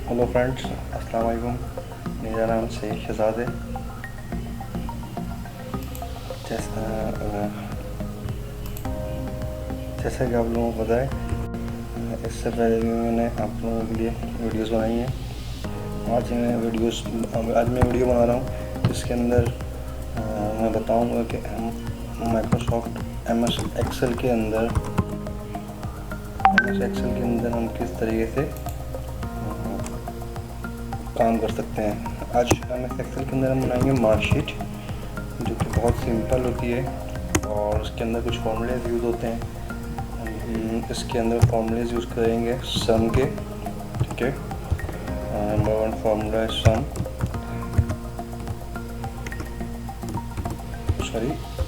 Hello friends, अस्सलाम वालेकुम। मेरा नाम शेख शहजाद है। जैसा जैसा कि आप लोगों को पता है, इससे पहले भी मैंने आप लोगों के लिए वीडियोस बनाई हैं। आज मैं वीडियो बना रहा हूँ जिसके अंदर मैं बताऊँगा कि हम माइक्रोसॉफ्ट एम एस एक्सेल के अंदर हम किस तरीके से काम कर सकते हैं। आज एम एस एक्सेल के अंदर हम बनाएंगे मार्कशीट, जो कि बहुत सिंपल होती है और उसके अंदर कुछ फॉर्मूलेज यूज़ होते हैं। इसके अंदर फॉर्मूलेज यूज़ करेंगे सम के, ठीक है। नंबर 1 फार्मूला है सम,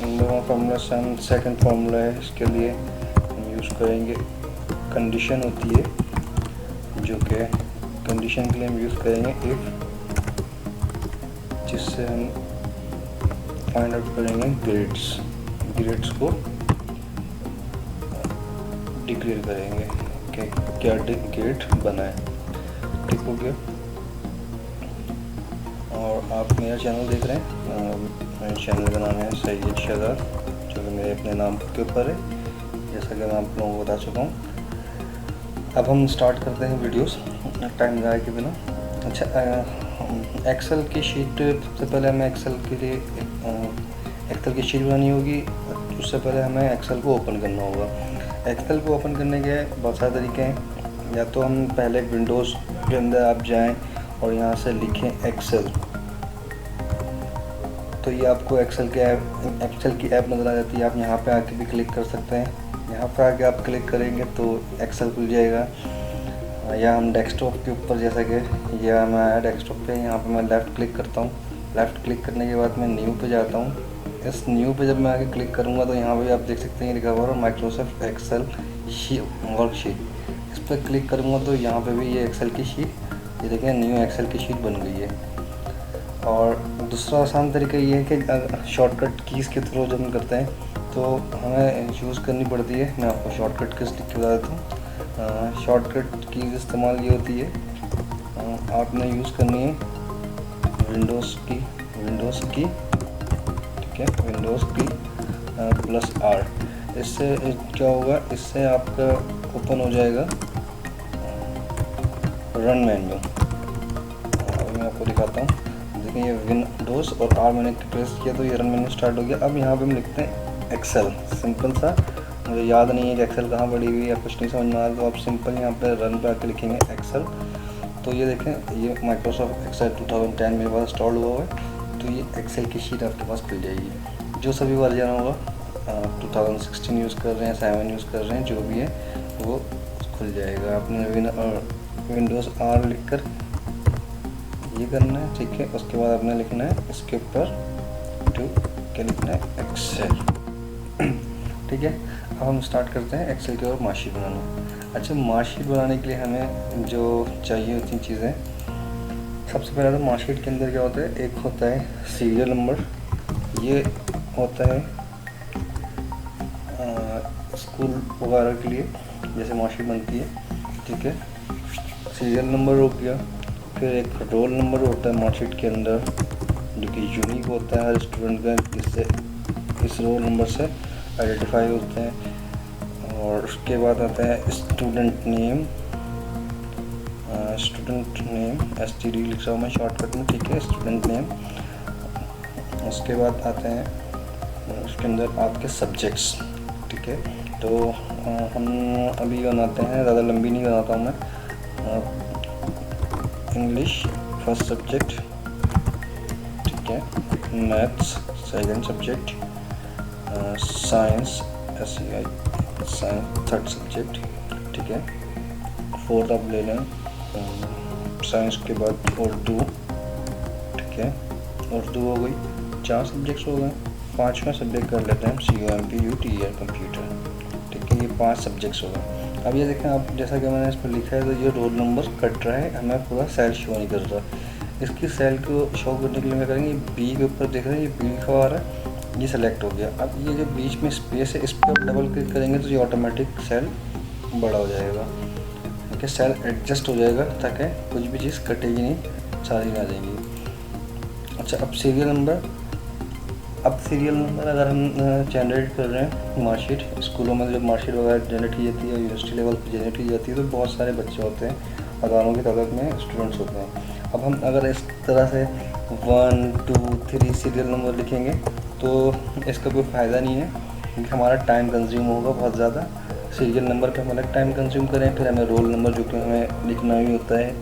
नंबर 1 फार्मूला सम। सेकंड फार्मूला है, इसके लिए हम यूज़ करेंगे कंडीशन होती है, जो कि कंडीशन के लिए हम यूज़ करेंगे इफ़, जिससे हम फाइंड आउट करेंगे ग्रेड्स को डिक्लेयर करेंगे कि क्या ग्रेड बना है, ठीक हो गया। और आप मेरा चैनल देख रहे हैं, मेरे चैनल का नाम है सैयद शहजाद, जो कि मेरे अपने नाम के ऊपर है, जैसा कि मैं आप लोगों को बता चुका हूँ। अब हम स्टार्ट करते हैं वीडियोस टाइम ज़ाया के बिना। अच्छा, एक्सेल की शीट, सबसे पहले हमें एक्सेल की शीट बनानी होगी। उससे पहले हमें एक्सेल को ओपन करना होगा। एक्सेल को ओपन करने के बहुत सारे तरीके हैं। या तो हम पहले विंडोज़ के अंदर आप जाएं और यहाँ से लिखें एक्सेल, तो ये आपको एक्सेल की ऐप नज़र आ जाती है। आप यहाँ पे आके भी क्लिक कर सकते हैं। यहाँ पे आके आप क्लिक करेंगे तो एक्सेल खुल जाएगा। या हम डेस्कटॉप के ऊपर, जैसा कि यह मैं आया डेस्कटॉप पे, यहाँ पे मैं लेफ़्ट क्लिक करता हूँ। लेफ़्ट क्लिक करने के बाद मैं न्यू पे जाता हूँ। इस न्यू पे जब मैं आगे क्लिक करूँगा तो यहाँ पे आप देख सकते हैं लिखा हुआ है माइक्रोसॉफ्ट एक्सेल वर्कशीट। इस पर क्लिक करूँगा तो यहाँ पे भी ये एक्सेल की शीट, ये देखें न्यू एक्सेल की शीट बन गई है। और दूसरा आसान तरीका ये है कि शॉर्टकट कीज़ के थ्रू जब हम करते हैं तो हमें यूज़ करनी पड़ती है। मैं आपको शॉर्टकट कीज़ लिख के बता देता हूँ। शॉर्टकट कीज़ इस्तेमाल ये होती है, आपने यूज़ करनी है विंडोज़ की, ठीक है, विंडोज़ की +R। इससे क्या होगा, इससे आपका ओपन हो जाएगा रन मेन्यू। अभी मैं आपको दिखाता हूँ। देखिए ये विंडोज़ और R मैंने प्रेस किया तो ये रन मेन्यू स्टार्ट हो गया। अब यहाँ पे हम लिखते हैं एक्सेल, सिंपल सा। मुझे याद नहीं है कि एक्सेल कहाँ पड़ी हुई है या कुछ नहीं समझ में आ रहा, तो आप सिंपल यहाँ पे रन पे आके लिखेंगे एक्सेल। तो ये देखें, ये माइक्रोसॉफ्ट एक्सेल 2010 मेरे पास इंस्टॉल हुआ है, तो ये एक्सेल की शीट आपके पास खुल जाएगी। जो सभी वर्जन होगा, 2016 यूज़ कर रहे हैं, 7 यूज़ कर रहे हैं, जो भी है वो खुल जाएगा। आपने विंडोज़ R लिख कर ये करना है, ठीक है। उसके बाद आपने लिखना है इसके ऊपर क्या लिखना है, एक्सेल, ठीक है। अब हम स्टार्ट करते हैं एक्सेल के ऊपर मार्कशीट बनाना। अच्छा, मार्कशीट बनाने के लिए हमें जो चाहिए होती हैं चीज़ें, सबसे पहले तो मार्कशीट के अंदर क्या होता है, एक होता है सीरियल नंबर, ये होता है स्कूल वगैरह के लिए जैसे मार्कशीट बनती है, ठीक है। सीरियल नंबर हो गया। फिर एक रोल नंबर होता है मार्कशीट के अंदर, जो कि यूनिक होता है हर स्टूडेंट का, जिससे इस रोल नंबर से आइडेंटिफाई होते हैं। और उसके बाद आता है स्टूडेंट नेम, STD लिख रहा हूँ मैं शॉर्टकट में, ठीक है, स्टूडेंट नेम। उसके बाद आते हैं उसके अंदर आपके सब्जेक्ट्स, ठीक है। तो हम अभी बनाते हैं, ज़्यादा लंबी नहीं बनाता हूँ मैं। इंग्लिश फर्स्ट सब्जेक्ट, ठीक है। Maths second subject, science science third subject, ठीक है। फोर्थ आप ले लें साइंस के बाद उर्दू, ठीक है। उर्दू हो गई, 4 सब्जेक्ट्स हो गए। 5वां सब्जेक्ट कर लेते हैं हम COMPUTER कंप्यूटर, ठीक है। ये 5 सब्जेक्ट्स हो गए। अब ये देखें, आप जैसा कि मैंने इस पर लिखा है तो ये रोल नंबर कट रहा है, हमें पूरा सेल शो नहीं कर रहा। इसकी सेल को शो करने के लिए क्या करेंगे, बी के ऊपर देख रहे हैं ये बी लिखा आ रहा है, ये सेलेक्ट हो गया। अब ये जो बीच में स्पेस है, इस पर आप डबल क्लिक करेंगे तो ये ऑटोमेटिक सेल बड़ा हो जाएगा। कि सेल एडजस्ट हो जाएगा ताकि कुछ भी चीज़ कटेगी नहीं, सारी में आ जाएंगी। अच्छा, अब सीरियल नंबर अगर हम जनरेट कर रहे हैं मार्कशीट, स्कूलों में जब मार्कशीट वगैरह जनरेट की जाती है, यूनिवर्सिटी लेवल पर जनरेट की जाती है, तो बहुत सारे बच्चे होते हैं, हज़ारों की तादाद में स्टूडेंट्स होते हैं। अब हम अगर इस तरह से 1 2 3 सीरियल नंबर लिखेंगे तो इसका कोई फ़ायदा नहीं है, क्योंकि हमारा टाइम कंज्यूम होगा बहुत ज़्यादा। सीरियल नंबर पे हम अलग टाइम कंज्यूम करें, फिर हमें रोल नंबर जो कि हमें लिखना भी होता है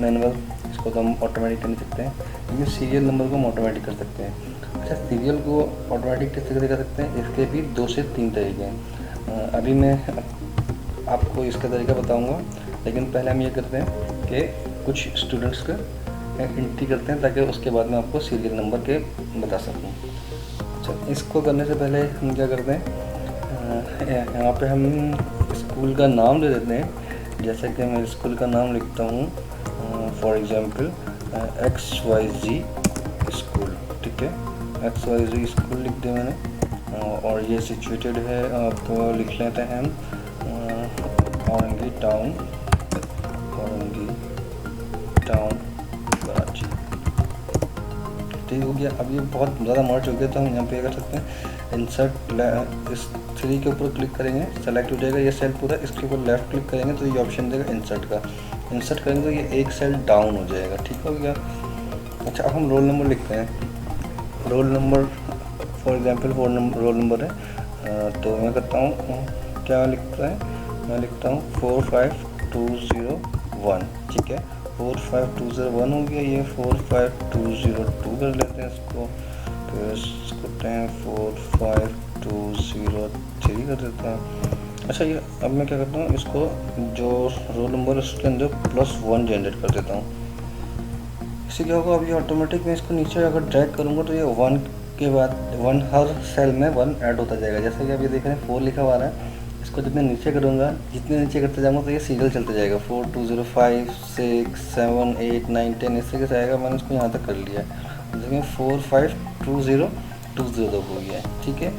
मैनुअल, इसको तो हम ऑटोमेटिक कर नहीं सकते हैं, लेकिन सीरियल नंबर को हम ऑटोमेटिक कर सकते हैं। अच्छा, सीरियल को ऑटोमेटिक किस तरीके कर सकते हैं, इसके भी 2 से 3 तरीके हैं। अभी मैं आपको इसका तरीका बताऊंगा, लेकिन पहले हम ये करते हैं कि कुछ स्टूडेंट्स का एंट्री करते हैं, ताकि उसके बाद मैं आपको सीरियल नंबर के बता सकूँ। अच्छा, इसको करने से पहले हम क्या करते हैं, यहाँ पे हम स्कूल का नाम दे देते हैं। जैसे कि मैं स्कूल का नाम लिखता हूँ, फॉर एग्ज़ाम्पल XYZ स्कूल, ठीक है, XYZ स्कूल लिख दिया मैंने, और ये सिचुएटेड है, आप लिख लेते हैं हम औरंगी टाउन कराची, ठीक हो गया। अब ये बहुत ज़्यादा मर्ज हो गया, तो हम यहाँ पे कर सकते हैं इंसर्ट, इस 3 के ऊपर क्लिक करेंगे, सेलेक्ट हो जाएगा ये सेल पूरा, इसके ऊपर लेफ़्ट क्लिक करेंगे तो ये ऑप्शन देगा इंसर्ट का, इंसर्ट करेंगे तो ये एक सेल डाउन हो जाएगा, ठीक हो गया। अच्छा, अब हम रोल नंबर लिखते हैं। Roll number for example roll number है, तो मैं करता हूँ क्या लिखता है, मैं लिखता हूँ 45201, ठीक है, 45201 हो गया, ये 45202 कर लेते हैं इसको, फिर इसको 45203 कर देते हैं। अच्छा, ये अब मैं क्या करता हूँ, इसको जो रोल नंबर उसके अंदर +1 जनरेट कर देता हूँ। इससे क्या होगा, अब ये ऑटोमेटिक मैं इसको नीचे अगर ड्रैग करूँगा तो ये 1 के बाद 1 हर सेल में 1 ऐड होता जाएगा। जैसे कि आप ये देख रहे हैं 4 लिखा हुआ है, इसको जितने नीचे करूँगा, जितने नीचे करते जाऊँगा तो ये सीरियल चलता जाएगा, 4 2 0 5 6 7 8 9 10 इस तरीके से आएगा। मैंने इसको यहाँ तक कर लिया, जैसे 4 5 2 0 2 0 तक हो गया है, ठीक है,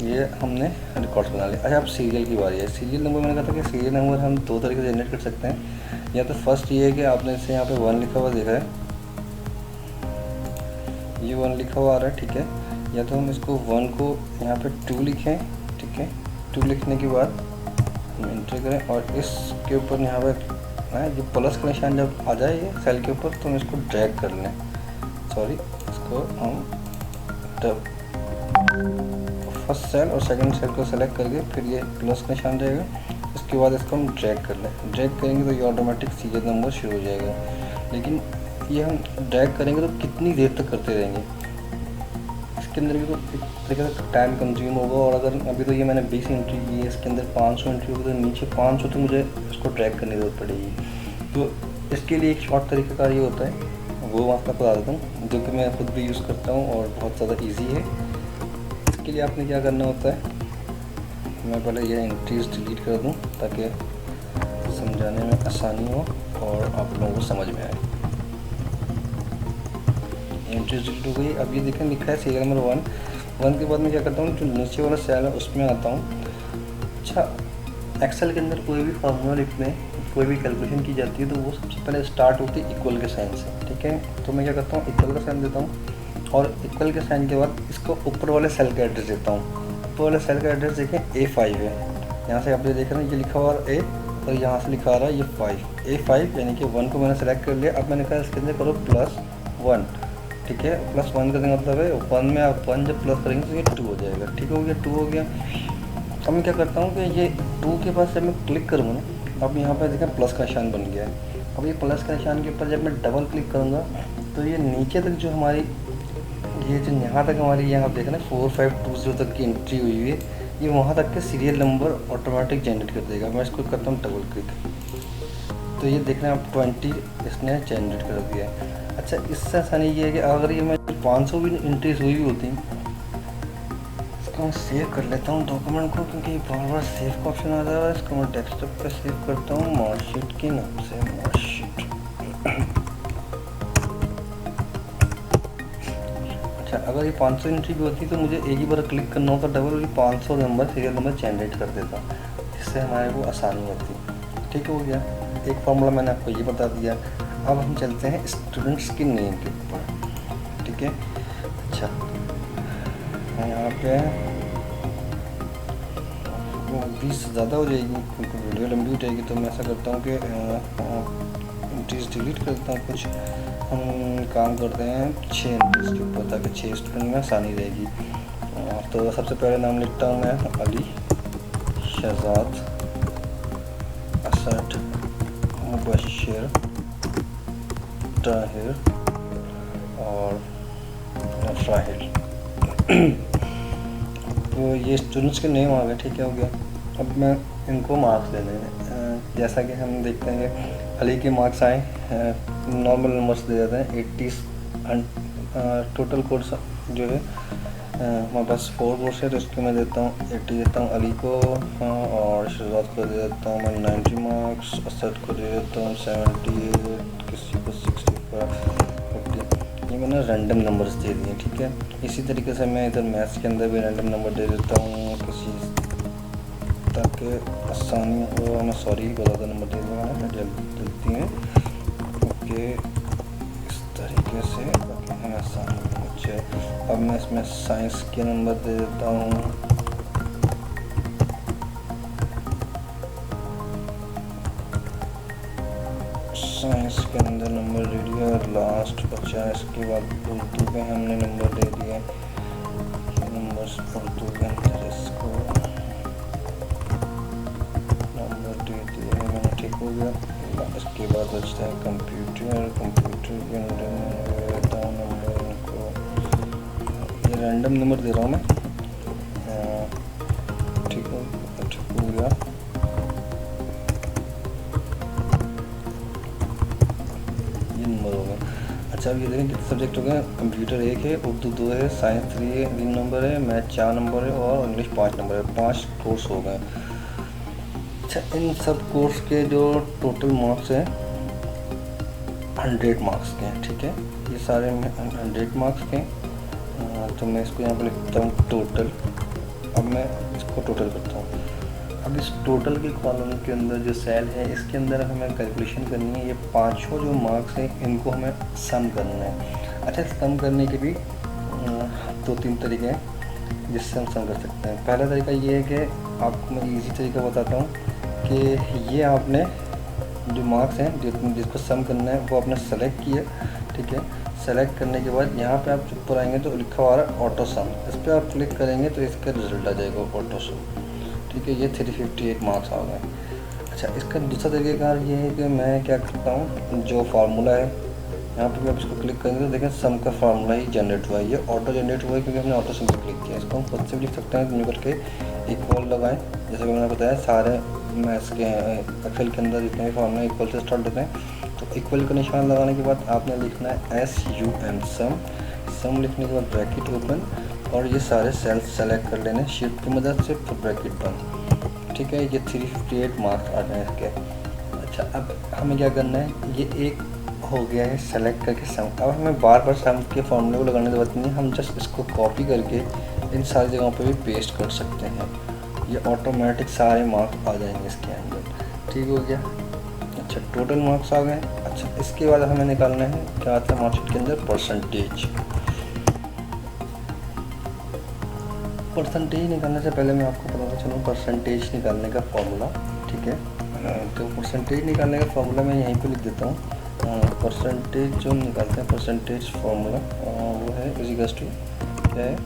ये हमने रिकॉर्ड्स बना लिया। अच्छा, अब सीरियल की बारी है। सीरियल नंबर मैंने कहा था कि सीरियल नंबर हम 2 तरीके से जनरेट कर सकते हैं। या तो फर्स्ट ये है कि आपने इसे यहाँ पे 1 लिखा हुआ देखा है, ये 1 लिखा हुआ आ रहा है, ठीक है, या तो हम इसको 1 को यहाँ पे 2 लिखें, ठीक है, 2 लिखने के बाद हम एंटर करें और इसके ऊपर यहाँ पर जो प्लस का निशान जब आ जाए ये सेल के ऊपर, तो हम इसको ड्रैग कर लें, सॉरी, इसको हम फर्स्ट सेल और सेकंड सेल को सेलेक्ट करके फिर ये प्लस का निशान रहेगा, इसके बाद इसको हम ड्रैग कर लें। ड्रैग करेंगे तो ये ऑटोमेटिक सीरियल नंबर शुरू हो जाएगा। लेकिन ये हम ड्रैग करेंगे तो कितनी देर तक करते रहेंगे, इसके अंदर भी तो एक तरीके से टाइम कंज्यूम होगा। और अगर अभी तो ये मैंने 20 एंट्री की है, इसके अंदर 500 एंट्री होगी, तो नीचे 500 तो मुझे इसको ड्रैग करने की ज़रूरत पड़ेगी। तो इसके लिए एक शॉर्ट तरीक़ाकार ये होता है, वो मैं आपको बता देता हूँ, जो कि मैं खुद भी यूज़ करता हूँ और बहुत ज़्यादा ईजी है। इसके लिए आपने क्या करना होता है, मैं पहले ये एंट्रीज डिलीट कर दूँ ताकि समझाने में आसानी हो और आप लोगों को समझ में आए। एंट्रीज डिलीट हो गई। अब ये देखें लिखा है सीरियल नंबर 1 के बाद मैं क्या करता हूँ, जो नीचे वाला सेल है उसमें आता हूँ। अच्छा, एक्सेल के अंदर कोई भी फार्मूला लिखने, कोई भी कैलकुलेशन की जाती है तो वो सबसे पहले स्टार्ट होती है इक्वल के साइन से, ठीक है। तो मैं क्या करता हूँ, इक्वल का साइन देता हूँ और इक्वल के साइन के बाद इसको ऊपर वाले सेल का एड्रेस देता हूँ। ऊपर वाले सेल का एड्रेस देखें A5 है, यहाँ से आप ये देख रहे हैं ये लिखा हुआ A और यहाँ से लिखा आ रहा है ये 5, A5 यानी कि 1 को मैंने सेलेक्ट कर लिया। अब मैंने कहा इसके अंदर करो +1, ठीक है, +1 का मतलब है 1 में आप 1 जब प्लस करेंगे तो ये 2 हो जाएगा, ठीक हो गया, 2 हो गया। अब मैं क्या करता हूँ कि ये 2 के पास जब मैं क्लिक करूँगा ना, अब यहाँ पर देखें प्लस का निशान बन गया है। अब ये प्लस का निशान के ऊपर जब मैं डबल क्लिक करूँगा तो ये नीचे तक जो हमारी ये जो यहाँ तक हमारी यहाँ आप देख रहे हैं 4520 तक की एंट्री हुई है, ये वहाँ तक के सीरियल नंबर ऑटोमेटिक जनरेट कर देगा। मैं इसको करता हूँ डबल क्लिक, तो ये देख रहे हैं आप 20 इसने जनरेट कर दिया है। अच्छा, इससे आसानी ये है कि अगर ये मैं 500 भी एंट्रीज हुई भी होती, इसको मैं सेव कर लेता हूँ डॉक्यूमेंट को, क्योंकि बार बार सेव का ऑप्शन आ रहा है। इसको मैं डेस्कटॉप पे सेव करता हूँ मार्कशीट के नाम से, मार्कशीट। अच्छा, अगर ये 500 एंट्री भी होती तो मुझे एक ही बार क्लिक करना होता double, 500 number serial number generate कर देता, जिससे हमारे को आसानी होती। ठीक हो गया, एक फार्मूला मैंने आपको ये बता दिया। अब हम चलते हैं स्टूडेंट्स की नेम के ऊपर, ठीक है। अच्छा, यहाँ पे 20 से ज़्यादा हो जाएगी क्योंकि वीडियो लंबी हो जाएगी, तो मैं ऐसा करता हूँ कि एंट्रीज डिलीट करता हूँ। कुछ हम काम करते हैं 6 एंट्रीज के ऊपर, ताकि 6 स्टूडेंट में आसानी रहेगी। तो सबसे पहले नाम लिखता हूँ मैं अली, शहजाद, असद, मुबशिर, ताहिर और राहिल। तो ये स्टूडेंट्स के नेम आ गए, ठीक है, हो गया। अब मैं इनको मार्क्स दे देंगे। जैसा कि हम देखते हैं कि अली के मार्क्स आए, नॉर्मल नंबर्स दे देते हैं 80। टोटल कोर्स जो है हमारे पास 4 कोर्स है, तो इसके मैं देता हूँ 80 देता हूँ अली को, और शहजाद को दे देता हूँ मैं 90 मार्क्स, असद को दे देता हूँ 78, किसी को 65, 50। ये मैंने रैंडम नंबर्स दे दिए, ठीक है। इसी तरीके से मैं इधर मैथ्स के अंदर भी रैंडम नंबर दे देता हूँ किसी, ताकि आसानी हो। मैं सॉरी ज़्यादा नंबर दे दिया मैंने जल्दी में, ओके, इस तरीके से हमें आसानी हो जाए। अब मैं इसमें साइंस के नंबर दे देता हूँ, साइंस के अंदर नंबर दे दिया लास्ट 50। इसके बाद उर्दू पे हमने नंबर दे दिए, नंबर्स उर्दू के अंदर इसको नंबर दे दिए मैंने, ठीक हो गया। इसके बाद बचता है कंप्यूटर, कंप्यूटर के अंदर मैं देता हूँ नंबर इनको, ये रैंडम नंबर दे रहा हूँ मैं, ठीक हो गया। अच्छा, अब ये देखें कितने सब्जेक्ट हो गए। कंप्यूटर 1 है, उर्दू 2 है, साइंस 3 है, 3 नंबर है, मैथ 4 नंबर है और इंग्लिश 5 नंबर है। 5 कोर्स हो गए। अच्छा, इन सब कोर्स के जो टोटल मार्क्स हैं 100 मार्क्स के हैं, ठीक है। ये सारे 100 मार्क्स के हैं। तो मैं इसको यहाँ पर लिखता हूँ टोटल। अब मैं इसको टोटल करता हूँ। अब इस टोटल के कॉलम के अंदर जो सेल है, इसके अंदर हमें कैलकुलेशन करनी है। ये 5 जो मार्क्स हैं इनको हमें सम करना है। अच्छा, सम करने के भी 2-3 तरीके हैं जिससे हम सम कर सकते हैं। पहला तरीका ये है कि आपको मैं इजी तरीका बताता हूँ कि ये आपने जो मार्क्स हैं जिसको सम करना है वो आपने सेलेक्ट किया, ठीक है। सेलेक्ट करने के बाद यहाँ पे आप ऊपर आएंगे तो लिखा हुआ है ऑटो सम, इस पर आप क्लिक करेंगे तो इसका रिजल्ट आ जाएगा ऑटो सम, ठीक है। ये 358 मार्क्स आ गए। अच्छा, इसका दूसरा तरीक़ाकार ये है कि मैं क्या करता हूँ, जो फार्मूला है यहाँ पे आप इसको क्लिक करेंगे तो देखें सम का फार्मूला ही जनरेट हुआ है। ये ऑटो जनरेट हुआ है क्योंकि हमने ऑटो सम पर क्लिक किया। इसको हम खुद से भी लिख सकते हैं, न्यू करके इक्वल लगाएं। जैसे कि मैंने बताया सारे मैथ्स के एक्सेल के अंदर जितने भी फार्मूला इक्वल से स्टार्ट होते हैं। तो इक्वल का निशान लगाने के बाद आपने लिखना है SUM सम। सम लिखने के बाद ब्रैकेट ओपन और ये सारे सेल्स सेलेक्ट कर लेने शिफ्ट की मदद से, फिर ब्रैकेट बंद, ठीक है। ये 358 मार्क्स आ गए इसके। अच्छा, अब हमें क्या करना है, ये एक हो गया है सेलेक्ट करके सम। अब हमें बार बार सम के फॉर्मूले को लगाने की ज़रूरत नहीं है, हम जस्ट इसको कॉपी करके इन सारी जगहों पे भी पेस्ट कर सकते हैं। ये ऑटोमेटिक सारे मार्क्स आ जाएंगे इसके अंदर, ठीक हो गया। अच्छा, टोटल मार्क्स आ गए। अच्छा, इसके बाद हमें निकालना है क्या आता है मार्कशीट के अंदर, परसेंटेज। परसेंटेज निकालने से पहले मैं आपको बताता चलूँ परसेंटेज निकालने का फॉर्मूला, ठीक है। तो परसेंटेज निकालने का फॉर्मूला मैं यहीं पे लिख देता हूँ। परसेंटेज जो निकालते हैं परसेंटेज फार्मूला वो है इक्वल्स टू क्या है,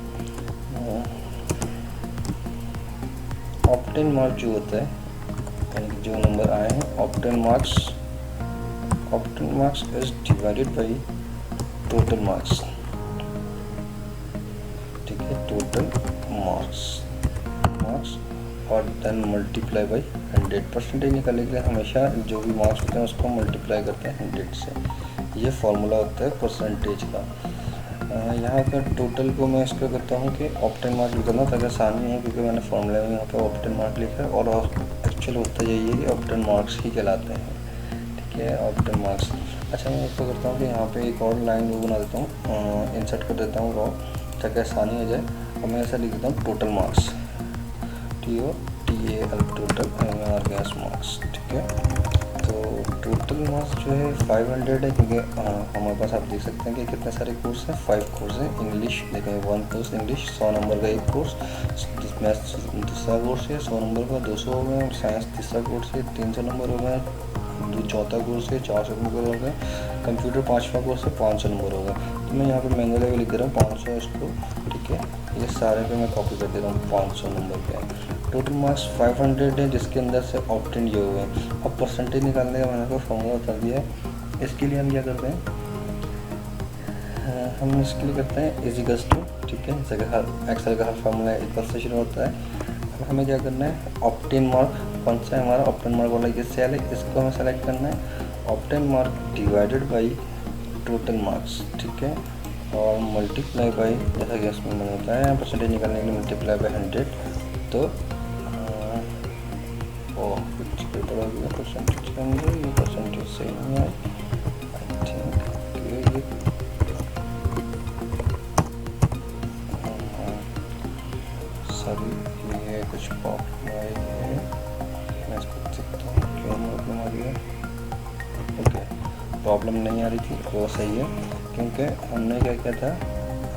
ऑप्टेन मार्क्स जो होता है, यानी जो नंबर आए हैं obtained marks is divided by total marks, ठीक है। टोटल मार्क्स और देन मल्टीप्लाई बाई 100। परसेंटेज निकालने के लिए हमेशा जो भी मार्क्स होते हैं उसको मल्टीप्लाई करते हैं 100 से। ये फॉर्मूला होता है परसेंटेज का। यहाँ पर टोटल को मैं इसका करता हूँ कि ऑप्टेन मार्क्स लिख देना ताकि आसानी है, क्योंकि मैंने फॉर्मूले में यहाँ पे ऑप्टेन मार्क्स लिखा है और एक्चुअल होता यही है कि ऑप्टेन मार्क्स ही कहलाते हैं, ठीक है, ऑप्टेन मार्क्स। अच्छा, मैं इसको करता हूँ कि यहाँ पे एक और लाइन वो बना देता हूँ, इंसर्ट कर देता हूँ रॉ, ताकि आसानी हो जाए। और मैं ऐसा लिख देता हूँ टोटल मार्क्स, TOTAL टोटल आर गैस मार्क्स। ठीक है, तो टोटल मार्क्स जो है 500 है, क्योंकि हमारे पास आप देख सकते हैं कि कितने सारे कोर्स हैं, 5 कोर्स हैं। इंग्लिश देखें 1 कोर्स इंग्लिश 100 नंबर का एक कोर्स, मैथ्स दूसरा कोर्स है 100 नंबर का 200 हो गए, साइंस तीसरा कोर्स है 300 नंबर हो गए, चौथा कोर्स है 400 नंबर हो गए, कंप्यूटर 5वां कोर्स है 500 नंबर होगा। तो मैं यहाँ पे मैनुअली भी लिख दे रहा हूँ 500 इसको। ठीक है, ये सारे पे मैं कॉपी कर दे रहा हूँ 500 नंबर पे। टोटल मार्क्स 500 है, जिसके अंदर से ऑप्टेन ये हुए हैं। अब परसेंटेज निकालने का मैंने आपको फॉर्मूला बता दिया है। इसके लिए हम क्या करते हैं, हम इसके लिए करते हैं इजिकल्स टू। ठीक है, एक्सेल का हर फार्मूला इक्वल से शुरू होता है। अब हमें क्या करना है, ऑप्टेन मार्क कौन सा है हमारा, ऑप्टेन मार्क वाला ये सेल है, इसको हमें सेलेक्ट करना है। Obtained mark divided by total marks. ठीक है, और मल्टीप्लाई बाई, जैसा कि इसमें मैंने बताया परसेंटेज निकालने के लिए मल्टीप्लाई बाई 100। तो कुछ पेपर हो गया परसेंटेज के अंदर, ये परसेंटेज सही नहीं है आई थिंक। सॉरी, ये कुछ प्रॉब्लम आई है, मैं इसको देखता हूँ क्यों प्रॉब्लम आ रही है। ओके, प्रॉब्लम नहीं आ रही थी, वो सही है, क्योंकि हमने क्या किया था,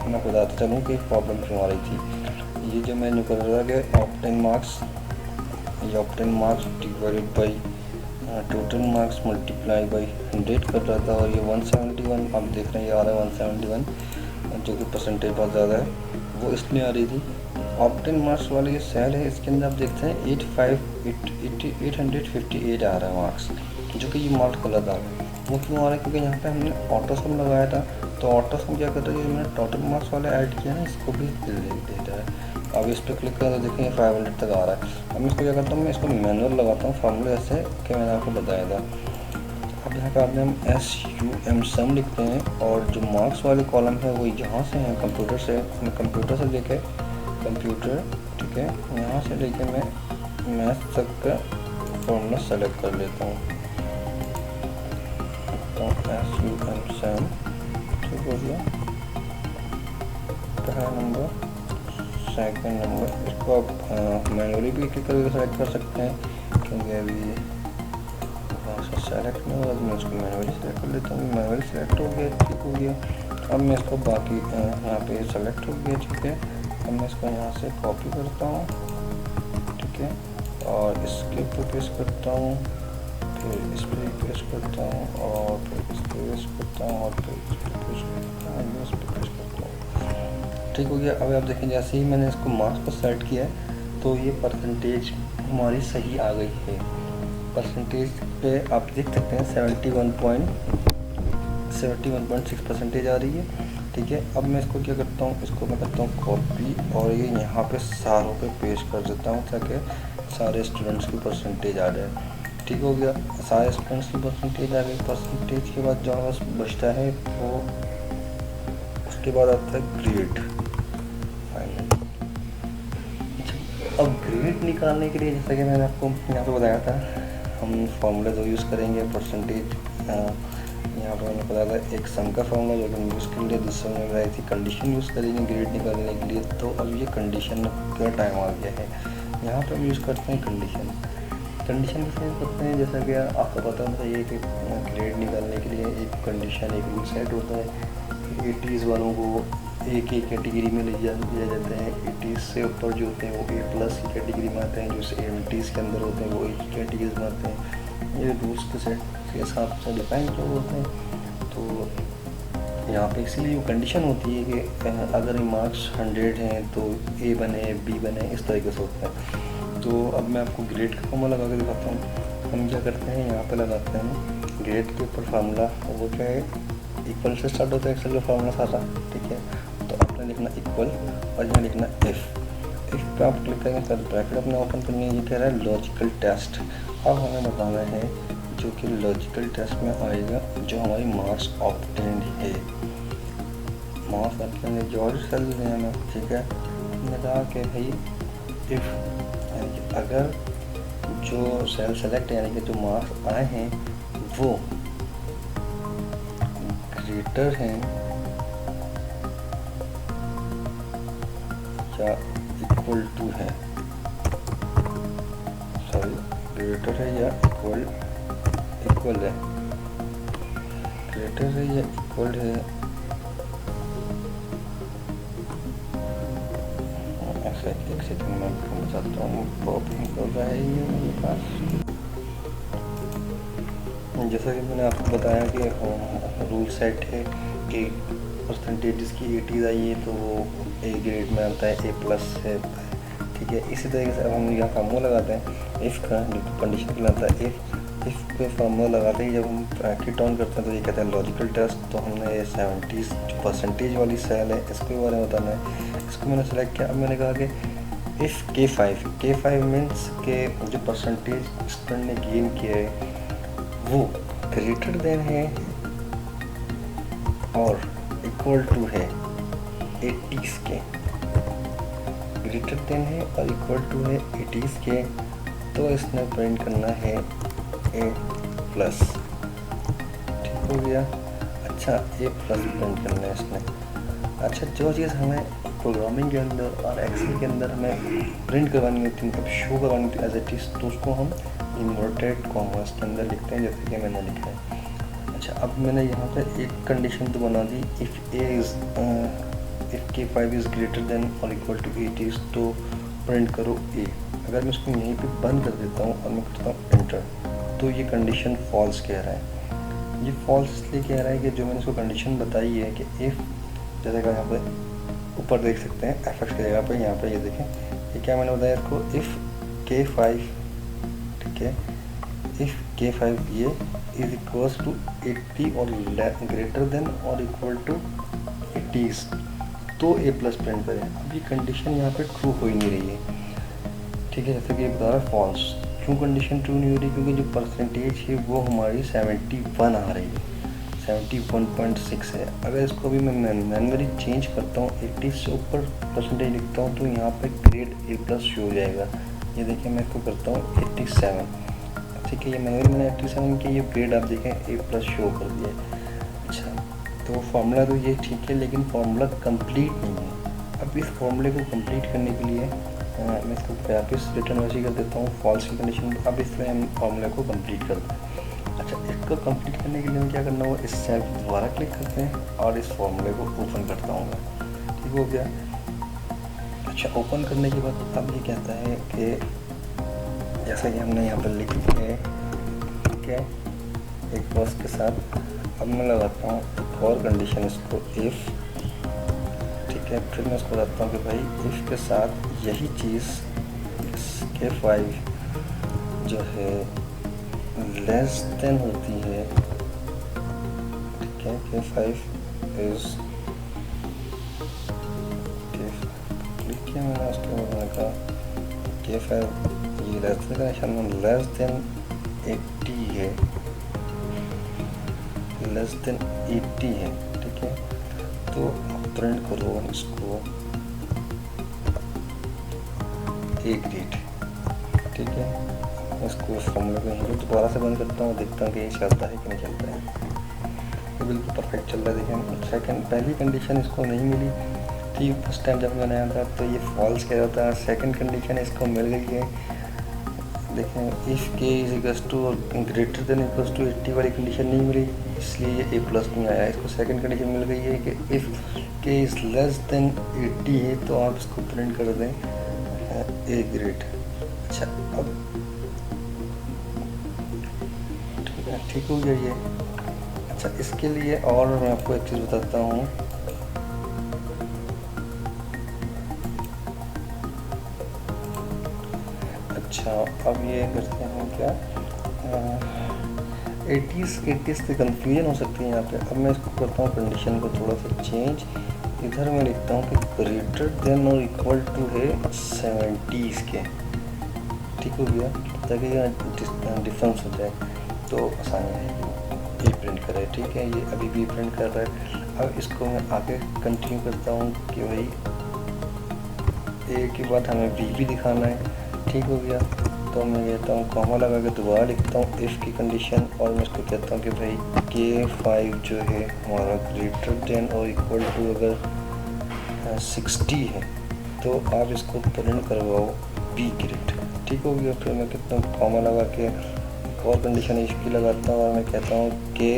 मैं बताता चलूँ कि प्रॉब्लम क्यों आ रही थी। ये जो मैंने कर रहा है कि ऑप्टेन मार्क्स, ये obtained marks divided by total marks multiply by 100 कर रहा था, और ये 171 आप देख रहे हैं ये आ रहा है 171, जो कि परसेंटेज बहुत ज़्यादा है, वो इसलिए आ रही थी। ऑप्टेन मार्क्स वाले ये सेल है, इसके अंदर आप देखते हैं 858 आ रहा है मार्क्स, जो कि ये मार्क्स गलत आ रहा है। वो क्यों आ रहा है, क्योंकि यहाँ पे हमने ऑटो सम लगाया था, तो ऑटो सम क्या कर रहा है, मैंने टोटल मार्क्स वाले ऐड किया ना, इसको भी दे रहा है। अब इस पर क्लिक करें तो देखेंगे 500 तक आ रहा है। अब मैं इसको क्या करता हूँ, मैं इसको मैनुअल लगाता हूँ फार्मूले ऐसे कि मैंने आपको बताया था। अब यहाँ पे आपने हम SUM सम लिखते हैं, और जो मार्क्स वाले कॉलम है वो यहाँ से हैं, कंप्यूटर से, मैं कंप्यूटर से लेके कंप्यूटर, ठीक है, यहाँ से लेके मैं मैथ तक का फॉर्मूला सेलेक्ट कर लेता हूँ। तो SUM सम ठीक हो गया, पहला नंबर, सेकंड नंबर, इसको आप मैनुअली भी क्लिक करके सेलेक्ट कर सकते हैं, क्योंकि अभी भाषा सेलेक्ट नहीं हुआ, मैं इसको मैनुअली सेलेक्ट कर लेता हूँ। मैनुअली सेलेक्ट हो गया, ठीक हो गया। अब मैं इसको बाकी यहाँ पे सेलेक्ट हो गया, ठीक है। अब मैं इसको यहाँ से कॉपी करता हूँ, ठीक है, और इसके ऊपर पेस्ट करता हूँ, फिर इस पर पेस्ट करता हूँ, और फिर इस पर पेस्ट करता हूँ, और फिर इस पर पेस्ट करता हूँ, इस पर पेस्ट करता हूँ, ठीक हो गया। अब आप देखें, जैसे ही मैंने इसको मार्क्स पर सेलेक्ट किया है, तो ये परसेंटेज हमारी सही आ गई है। परसेंटेज पे आप देख सकते हैं 71.6 परसेंटेज आ रही है, ठीक है। अब मैं इसको क्या करता हूँ, इसको मैं करता हूँ कॉपी, और ये यहाँ पे सारों पे पेस्ट कर देता हूँ, ताकि सारे स्टूडेंट्स की परसेंटेज आ जाए, ठीक हो गया। सारे स्टूडेंट्स की परसेंटेज आ गई। परसेंटेज के बाद जो बस बचता है वो, उसके बाद आता है ग्रेड फाइनल। अब ग्रेड निकालने के लिए, जैसा कि मैंने आपको यहाँ पे बताया था, हम फॉर्मूला जो यूज़ करेंगे परसेंटेज, यहाँ पर मैंने बताया था एक सम का फॉर्मूला जो कि हम यूज़ कर लिए, दूसरे में बताई थी कंडीशन यूज़ करेंगे ग्रेड निकालने के लिए। तो अब ये कंडीशन का टाइम आ गया है, यहाँ पर हम यूज़ करते हैं कंडीशन। कंडीशन कैसे करते हैं, जैसा कि आपको पता होना चाहिए कि ग्रेड निकालने के लिए एक कंडीशन, एक रूल सेट होता है। 80s वालों को एक ही कैटेगरी में लिया जाता है, 80s से ऊपर जो होते हैं वो A+ की कैटेगरी में आते हैं, जो 70s के अंदर होते हैं वो A की कैटेगरी में आते हैं। ये रूल्स के सेट के हिसाब से डिफाइन किए होते हैं। तो यहाँ पे इसीलिए वो कंडीशन होती है कि अगर मार्क्स 100 हैं तो A बने, B बने, इस तरीके से होता है। तो अब मैं आपको ग्रेड का फॉर्मूला लगा के दिखाता हूँ। हम क्या करते हैं, यहाँ पे लगाते हैं ग्रेड के ऊपर फार्मूला, वो क्या है, इक्वल से स्टार्ट होता है एक्सेल का फार्मूला सारा, ठीक है। तो आपने लिखना इक्वल, और यहाँ लिखना इफ़ पे आप क्लिक करेंगे तो ब्रैकेट अपने ओपन करनी है। ये कह रहा है लॉजिकल टेस्ट। अब हमें बताना है जो कि लॉजिकल टेस्ट में आएगा, जो हमारी मार्क्स ऑब्टेन्ड है, मार्क्स ऑब्टेन्ड है, जो सेल है हमें, ठीक है। हमने कहा कि भाई इफ़, यानी कि अगर जो सेल सेलेक्ट यानी कि जो मार्क्स आए हैं वो ग्रेटर हैं या इक्वल टू है, सॉरी ग्रेटर है या इक्वल है, ग्रेटर है या इक्वल है, ऐसे एक सेकंड में आपको बताता हूँ। पॉपिंग हो रहा है ये मेरे पास। जैसा कि मैंने आपको बताया कि रूल सेट है कि परसेंटेज की 80 आई है तो वो ए ग्रेड में आता है, A+ है, ठीक है। इसी तरीके से अब हम यहाँ फार्मूला लगाते हैं इफ़ का, जो कंडीशन कहलाता है इफ़ पे फार्मूला लगाते ही जब हम ब्रैकेट ऑन करते हैं तो ये कहते हैं लॉजिकल टेस्ट। तो हमने ये 70 जो परसेंटेज वाली सेल है इसके बारे में बताना है। इसको मैंने सेलेक्ट किया। अब मैंने कहा कि इफ़ K5 मीन्स के जो परसेंटेज स्टूडेंट ने गेन किया है वो ग्रेटर देन है और इक्वल टू है 80 के, ग्रेटर देन है और इक्वल टू है 80 के, तो इसने प्रिंट करना है A+, ठीक हो गया। अच्छा A+ प्रिंट करना है इसने। अच्छा जो चीज़ हमें प्रोग्रामिंग के अंदर और एक्सेल के अंदर हमें प्रिंट करवानी होती है, मतलब शो करवानी होती है एज इट इज़, तो उसको हम इन्वर्टेड कॉमर्स के अंदर लिखते हैं, जैसे कि मैंने लिखा है। अच्छा अब मैंने यहाँ पे एक कंडीशन तो बना दी, if K5 is greater than और इक्वल टू 80 तो प्रिंट करो A। अगर मैं इसको यहीं पे बंद कर देता हूँ और मैं करता हूँ एंटर, तो ये कंडीशन फॉल्स कह रहा है। ये फॉल्स इसलिए कह रहा है कि जो मैंने इसको कंडीशन बताई है कि इफ़, जैसे कि यहाँ पे ऊपर देख सकते हैं fx की जगह पे, यहाँ पे ये देखें, ये क्या मैंने बताया इसको, इफ़ K5, ठीक है, इफ़ K5 ये इज इक्वल्स टू 80 और ग्रेटर देन और इक्वल टू 80 तो A+ प्रिंट करें। अब ये कंडीशन यहाँ पे ट्रू हो ही नहीं रही है, ठीक है, जैसे कि ये बता रहा है फॉल्स। क्यों कंडीशन ट्रू नहीं हो रही? क्योंकि जो परसेंटेज है वो हमारी 71 आ रही है, 71.6 है। अगर इसको भी मैं मैनुअली चेंज करता हूँ, 80 से ऊपर परसेंटेज लिखता हूँ तो यहाँ पे ग्रेड A+ शो हो जाएगा। ये देखिए मैं इसको करता हूँ 87, ठीक है, ये मैंने 87 की ये ग्रेड आप देखें A+ शो कर दिया है। अच्छा तो फार्मूला तो ये ठीक है, लेकिन फार्मूला कंप्लीट नहीं है। अब इस फार्मूले को कंप्लीट करने के लिए मैं इसको वापस रिटर्न वैसे कर देता हूँ फॉल्स की कंडीशन। अब इसमें हम फार्मूले को कंप्लीट करते हैं। अच्छा इसको कंप्लीट करने के लिए हम क्या करना होगा, इस सेल पर दोबारा क्लिक करते हैं और इस फार्मूले को ओपन करता हूँ, ठीक हो गया। अच्छा ओपन करने के बाद अब ये कहता है कि जैसा कि हमने यहाँ पर लिख है, ठीक है, एक बॉक्स के साथ। अब मैं लगाता हूँ एक और कंडीशन इसको इफ़, ठीक है, फिर मैं इसको बताता हूँ कि भाई इफ़ के साथ यही चीज़ K5 जो है लेस देन होती है, ठीक है, K5 इज़ क्लिक किया मैंने, उसके बाद मैंने कहा K5 ये लेस देन का निशान में लेस देन 80 है, लेस देन 80 है, ठीक है, तो प्रिंट करो इसको A ग्रेड, ठीक है। इसको फॉर्मूले को यहीं दोबारा से बंद करता हूँ, देखता हूँ कि ये चलता है कि नहीं चलता है। ये बिल्कुल परफेक्ट चल रहा है। देखें सेकंड, पहली कंडीशन इसको नहीं मिली थी फर्स्ट टाइम जब मैंने आया था, तो ये फॉल्स कह रहा था। सेकंड कंडीशन इसको मिल गई है। देखें if K is equals to और ग्रेटर देन इक्वल्स टू 80 वाली कंडीशन नहीं मिली, इसलिए ये A+ नहीं आया। इसको सेकंड कंडीशन मिल गई है कि if K is less than 80 है तो आप इसको प्रिंट कर दें A ग्रेड। अच्छा अब ठीक हो गया ये। अच्छा इसके लिए और मैं आपको एक चीज़ बताता हूँ। अच्छा अब ये करते हैं क्या, 80s से कंफ्यूजन हो सकती है यहाँ पे। अब मैं इसको करता हूँ कंडीशन को थोड़ा सा चेंज, इधर मैं लिखता हूँ कि ग्रेटर देन और इक्वल टू है 70s के, ठीक हो गया, ताकि ये डिफरेंस हो जाए तो आसानी रहेगी। ये प्रिंट करे, ठीक है, ये अभी भी प्रिंट कर रहा है। अब इसको मैं आगे कंटिन्यू करता हूँ कि भाई ए के बाद हमें बी भी दिखाना है, ठीक हो गया। तो मैं कहता हूँ कॉमा लगा के दोबारा लिखता हूँ इफ़ की कंडीशन, और मैं इसको कहता हूँ कि भाई K5 जो है हमारा ग्रेटर देन और इक्वल टू अगर 60 है तो आप इसको प्रिंट करवाओ B ग्रेड। ठीक हो गया। फिर मैं कितना कॉमा लगा के एक और कंडीशन इसकी लगाता हूँ और मैं कहता हूँ के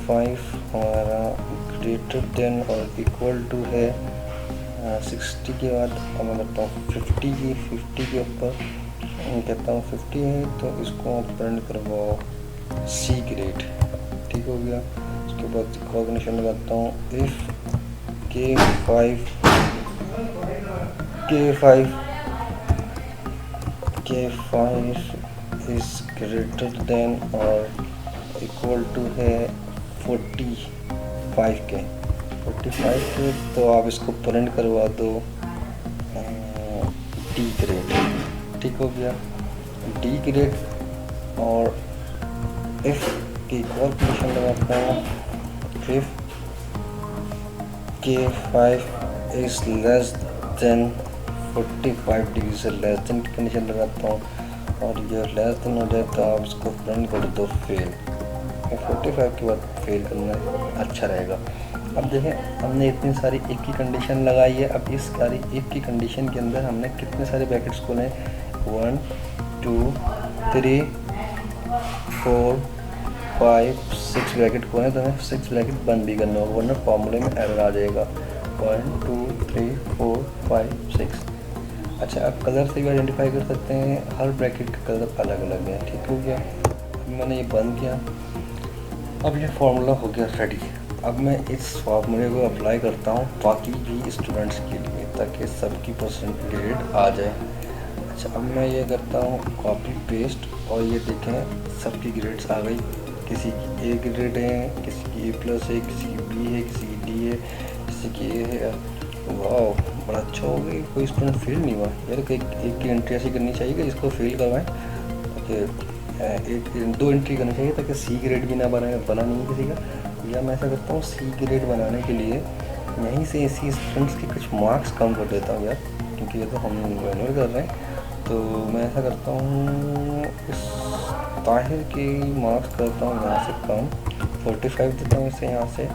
5 हमारा ग्रेटर देन और इक्वल टू है 60 के बाद। अब मैं करता हूँ 50 के ऊपर कहता हूँ 50 है तो इसको प्रिंट करवाओ सी ग्रेड। ठीक हो गया। उसके बाद एक और कंडीशन लगाता हूँ if K5 is greater than और इक्वल टू है 45 के तो आप इसको प्रिंट करवा दो डी ग्रेड। ठीक हो गया, डी ग्रेड। और इफ़ की एक और कंडीशन लगाता हूँ if K5 is less than 45 degree से लेस देन की कंडीशन लगाता हूँ और ये लेस देन हो जाए तो आप इसको प्रिंट कर दो फेल। 45 के बाद फेल करना अच्छा रहेगा। अब देखें हमने इतनी सारी एक की कंडीशन लगाई है। अब इस सारी एक की कंडीशन के अंदर हमने कितने सारे ब्रैकेट्स खोले, 1 2 3 4 5 6 ब्रैकेट खोले तो हमें 6 ब्रैकेट बंद भी करना होगा वरना फॉर्मूले में एरर आ जाएगा। 1 2 3 4 5 6। अच्छा, आप कलर से भी आइडेंटिफाई कर सकते हैं, हर ब्रैकेट का कलर अलग अलग है। ठीक हो गया। अब मैंने ये बंद किया। अब ये फार्मूला हो गया रेडी। अब मैं इस फार्मूले को अप्लाई करता हूँ बाकी भी स्टूडेंट्स के लिए ताकि सबकी परसेंटेज आ जाए। अच्छा, अब मैं ये करता हूँ कॉपी पेस्ट और ये देखें सबकी ग्रेड्स आ गई। किसी की ए ग्रेड है, किसी की ए प्लस है, किसी की बी है, किसी की डी है, किसी की ए है। वाह, बड़ा अच्छा हो गया। कोई स्टूडेंट फेल नहीं हुआ यार। एक की एंट्री ऐसी करनी चाहिए कि जिसको फेल करवाएं ताकि एक 2 एंट्री करनी चाहिए ताकि सी ग्रेड भी ना बना नहीं किसी का। या मैं ऐसा करता हूँ सी ग्रेड बनाने के लिए यहीं से इसी स्टूडेंट्स के कुछ मार्क्स कम कर देता हूँ यार, क्योंकि ये तो हम मैनुअल कर रहे हैं। तो मैं ऐसा करता हूँ इस ताहिर के मार्क्स करता हूँ यहाँ से कम, 45 देता हूँ इसे यहाँ से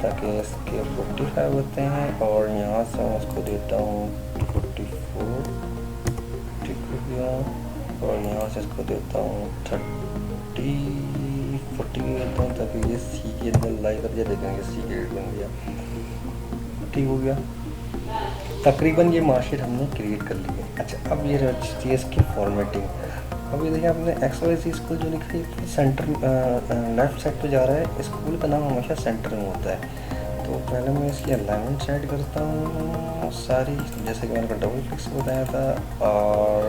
ताकि इसके 45 होते हैं और यहाँ से मैं उसको देता हूँ 44। ठीक हो गया। और यहाँ से इसको देता हूँ 40 देता हूँ ताकि ये सी के अंदर लाई कर दिया। देखेंगे सी ग्रेड बन गया। ठीक हो गया। तकरीबन ये मार्कशीट हमने क्रिएट कर ली है। अच्छा, अब ये रही इसकी फॉर्मेटिंग। अब ये देखिए आपने XYZ स्कूल जो लिखा है सेंटर लेफ्ट साइड पे जा रहा है। स्कूल का नाम हमेशा सेंटर में होता है। तो पहले मैं इसकी अलाइनमेंट सेट करता हूँ सारी, जैसे कि मैंने डबल क्लिक से बताया था। और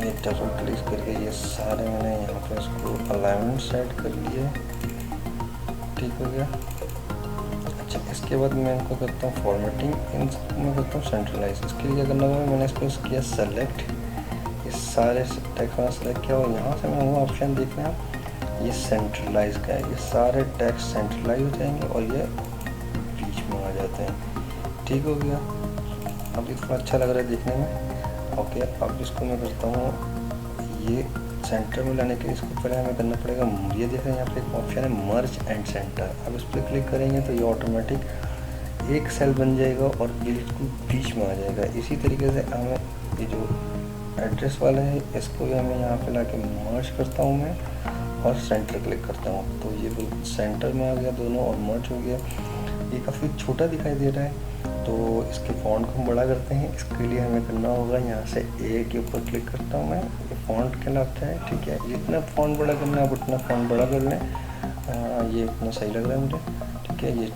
ये डबल क्लिक करके ये सारे मैंने यहाँ पे इसको अलाइनमेंट सेट कर लिए। ठीक हो गया। अच्छा, इसके बाद मैं इनको करता हूँ फॉर्मेटिंग, इनको मैं करता हूँ सेंट्रलाइज। इसके लिए क्या करना होगा, मैंने इसको किया सेलेक्ट, ये सारे टेक्स्ट में सेलेक्ट किया और यहाँ से मैं वो ऑप्शन देख रहे हैं ये सेंट्रलाइज का है। ये सारे टेक्स्ट सेंट्रलाइज हो जाएंगे और ये बीच में आ जाते हैं। ठीक हो गया। अब ये थोड़ा अच्छा लग रहा है देखने में। ओके, अब इसको मैं करता हूँ ये सेंटर में लाने के लिए इसको पहले हमें करना पड़ेगा, ये देखें यहाँ पे एक ऑप्शन है मर्ज एंड सेंटर। अब इस पर क्लिक करेंगे तो ये ऑटोमेटिक एक सेल बन जाएगा और बिल्कुल बीच में आ जाएगा। इसी तरीके से हमें ये जो एड्रेस वाला है इसको भी हमें यहाँ पे लाके मर्ज करता हूँ मैं और सेंटर क्लिक करता हूँ तो ये बिल्कुल सेंटर में आ गया दोनों और मर्ज हो गया। ये काफ़ी छोटा दिखाई दे रहा है तो इसके फ़ॉन्ट को हम बड़ा करते हैं। इसके लिए हमें करना होगा यहाँ से ए के ऊपर क्लिक करता हूँ मैं, ये फ़ॉन्ट कहलाता है। ठीक है, जितना फ़ॉन्ट बड़ा करना है आप उतना फ़ॉन्ट बड़ा कर लें। ये इतना सही लग रहा है मुझे। ठीक है, ये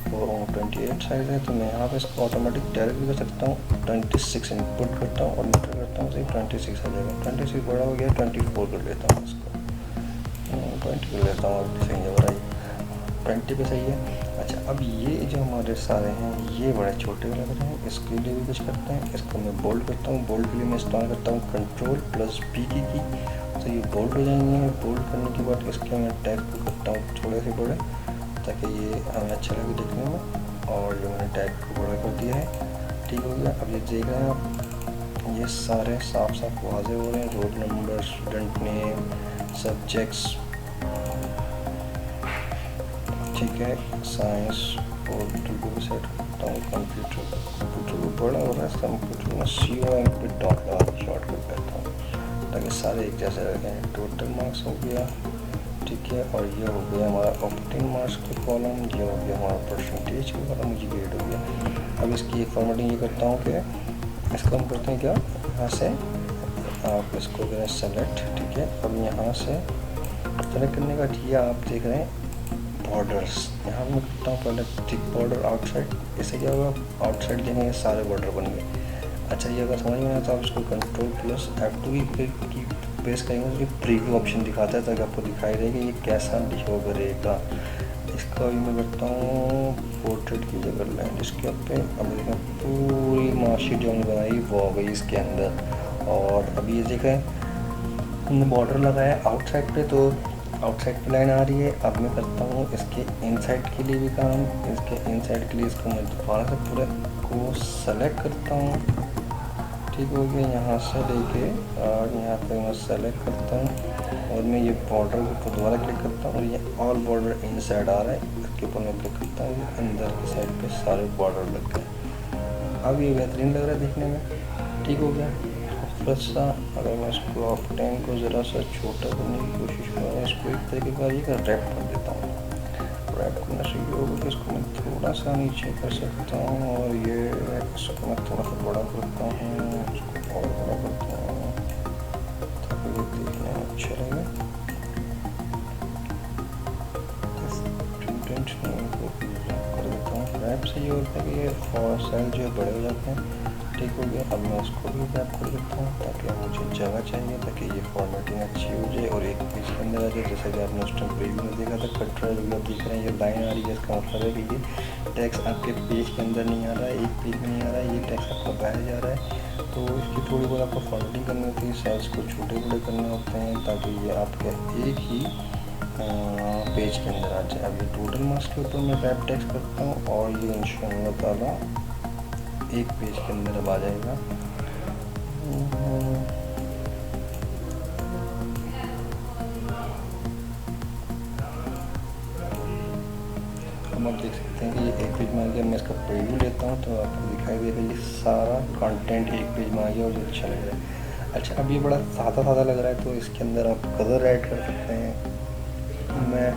28 साइज़ है तो मैं यहाँ पे इसको ऑटोमेटिक डायरेक्ट भी कर सकता हूँ। 26 इनपुट करता हूँ और इंटर करता हूँ, सिर्फ 26 आ जाएगा। 26 बड़ा हो गया, 24 कर लेता हूँ इसको, 20 कर लेता हूँ। सही है, बड़ा 20 पे सही है। अच्छा, अब ये जो हमारे सारे हैं ये बड़े छोटे लग रहे हैं, इसके लिए भी कुछ करते हैं। इसको मैं बोल्ड करता हूँ। बोल्ड के लिए मैं इस्तेमाल करता हूँ Ctrl+B की तो ये बोल्ड हो जाएंगे। बोल्ड करने के बाद इसके मैं टैग को करता हूँ थोड़े से बड़े ताकि ये हमें अच्छा लगे देखने में। और ये मैंने टैग को बड़ा कर दिया है। ठीक हो गया। अब ये देख रहे हैं आप, ये सारे साफ साफ वाजे हो रहे हैं। Roll number, student name, subjects. ठीक है, साइंस और को सेट करता हूँ। कंप्यूटर को बड़ा हो रहा है, कंप्यूटर में COM पे डॉट लगा शॉर्टकट करता हूँ ताकि सारे एक जैसे रहें। टोटल मार्क्स हो गया, ठीक है, और ये हो गया हमारा ऑप्टेन मार्क्स का कॉलम, ये हो गया हमारा परसेंटेज का कॉलम, मुझे ग्रेड हो गया। अब इसकी एक फॉर्मेटिंग ये करता हूँ कि इसको हम करते हैं क्या, यहाँ से आप इसको करें सेलेक्ट, ठीक है। अब यहाँ से सेलेक्ट करने का ये आप देख रहे हैं बॉर्डर्स, यहाँ मैं करता हूँ पहले थिक बॉर्डर आउटसाइड। इससे क्या होगा, आउटसाइड देंगे सारे बॉर्डर बन गए। अच्छा, ये अगर समझ में आया तो आप इसको Ctrl+F2 की प्रेस करेंगे तो ये प्रीव्यू ऑप्शन दिखाता है ताकि आपको दिखाई दे कि ये कैसा शो करेगा। इसका भी मैं करता हूँ पोर्ट्रेट की जगह लैंडस्केप पे। अब देखें पूरी मार्कशीट जो हमने बनाई वो हो गई इसके अंदर। और अभी ये देखें हमने बॉर्डर लगाया आउटसाइड पे, तो आउटसाइड पे लाइन आ रही है। अब मैं करता हूँ इसके इनसाइड के लिए भी काम। इसके इनसाइड के लिए इसको मैं दोबारा से पूरे को सेलेक्ट करता हूँ, ठीक हो गया। यहाँ से लेके और यहाँ पे मैं सेलेक्ट करता हूँ और मैं ये बॉर्डर को दोबारा क्लिक करता हूँ और ये ऑल बॉर्डर इनसाइड आ रहा है। इसके ऊपर मैं क्लिक करता हूँ, अंदर की साइड पे सारे बॉर्डर लग गए। अब ये बेहतरीन लग रहा है देखने में, ठीक हो गया। खूबसूरत सा, अगर मैं इसको ऑप्टेन को ज़रा सा छोटा करने की कोशिश करूँ, इसको एक तरीके का ये रैप कर देता हूँ। रैप करने से ये होगा कि इसको मैं थोड़ा सा नीचे कर सकता हूँ और ये इसको मैं थोड़ा सा बड़ा करता हूँ, इसको और बड़ा करता हूँ ताकि ये देखने में अच्छा लगे। प्रिंटेंट को कर देता हूँ। रैप से ये होता है कि ये सेल जो है बड़े हो जाते हैं, ठीक हो गया। अब मैं उसको भी रैप कर देता हूँ ताकि मुझे जगह चाहिए ताकि ये फॉर्मेटिंग अच्छी हो जाए और एक पेज के अंदर आ जाए। जैसा कि आपने उस टाइम प्रीव्यू में देखा था, कटरा जो दिख रहे हैं, ये लाइन आ रही है, इसका मतलब है कि ये टेक्स्ट आपके पेज के अंदर नहीं आ रहा है, एक पेज में नहीं आ रहा है, ये टेक्स्ट आपका बाहर जा रहा है। तो इसकी थोड़ी बहुत आपको फॉर्मेटिंग करनी होती है, सेल्स को छोटे बड़े करने होते हैं ताकि ये आपके एक ही पेज के अंदर आ जाए। अब ये टोटल मार्क्स के ऊपर मैं रैप टेक्स्ट करता हूँ और ये इंशाअल्लाह ताला एक पेज के अंदर अब आ जाएगा। हम आप देख सकते हैं कि ये एक पेज में आ गया। मैं इसका प्रीव्यू लेता हूँ तो आपको दिखाई दे रहा है ये सारा कंटेंट एक पेज में आ गया और ये अच्छा लग रहा है। अच्छा, अब ये बड़ा सादा लग रहा है तो इसके अंदर आप कलर ऐड कर सकते हैं। मैं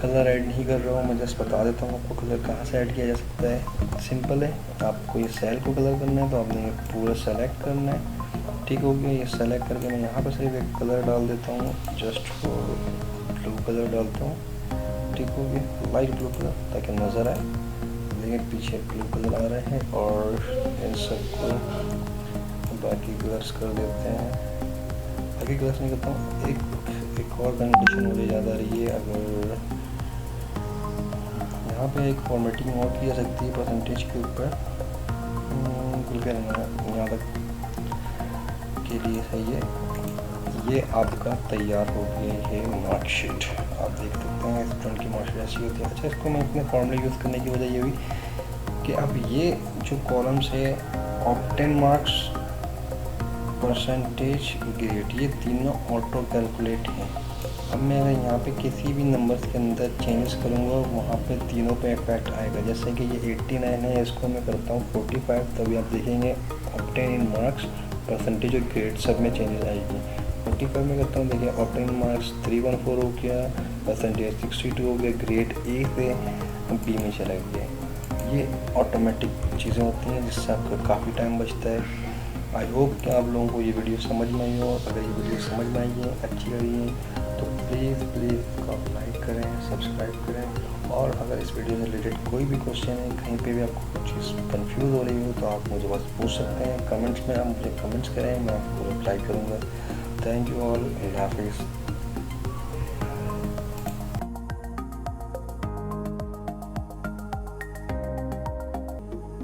कलर ऐड नहीं कर रहा हूँ, मैं जस्ट बता देता हूँ आपको कलर कहाँ से ऐड किया जा सकता है। सिंपल है, आपको ये सेल को कलर करना है तो आपने ये पूरा सेलेक्ट करना है, ठीक हो गया। ये सेलेक्ट करके मैं यहाँ पर सिर्फ एक कलर डाल देता हूँ, जस्ट ब्लू कलर डालता हूँ, ठीक हो गया, लाइट ब्लू कलर ताकि नज़र आए। लेकिन पीछे ब्लू कलर आ रहे हैं और इन सबको बाकी कलर्स कर देते हैं। बाकी कलर्स नहीं करता हूँ, एक और कंडीशन मुझे याद आ रही है। अगर यहाँ पे एक फॉर्मेटिंग और की जा सकती है परसेंटेज के ऊपर, यहाँ तक के लिए सही है। ये आपका तैयार हो गया है मार्कशीट, आप देख सकते हैं स्टूडेंट की मार्कशीट ऐसी होती है। अच्छा, इसको मैं इतने फॉर्मूले यूज़ करने की वजह ये हुई कि अब ये जो कॉलम्स है ऑप्टेन मार्क्स, परसेंटेज, ग्रेड, ये तीनों ऑटो कैलकुलेट हैं। अब मैं अगर यहाँ पे किसी भी नंबर्स के अंदर चेंजेस करूँगा वहाँ पे तीनों पे इफेक्ट आएगा। जैसे कि ये 89 है, इसको मैं करता हूँ 45, तभी आप देखेंगे ऑप्टेन इन मार्क्स, परसेंटेज और ग्रेड सब में चेंजेस आएगी। 45 में करता हूँ, देखिए ऑप्टेन मार्क्स 314 हो गया, परसेंटेज 62 हो गया, ग्रेड A से B में चला गया। ये ऑटोमेटिक चीज़ें होती हैं जिससे आपका काफ़ी टाइम बचता है। आई होप कि आप लोगों को ये वीडियो समझ में आई हो। अगर ये वीडियो समझ में आई है, अच्छी लगी है तो प्लीज़ इसको लाइक करें, सब्सक्राइब करें। और अगर इस वीडियो से रिलेटेड कोई भी क्वेश्चन है, कहीं पे भी आपको कुछ चीज़ कन्फ्यूज़ हो रही हो तो आप मुझे बस पूछ सकते हैं कमेंट्स में। आप मुझे कमेंट्स करें, मैं आपको रिप्लाई करूँगा। थैंक यू ऑल, अल्लाह हाफिज़।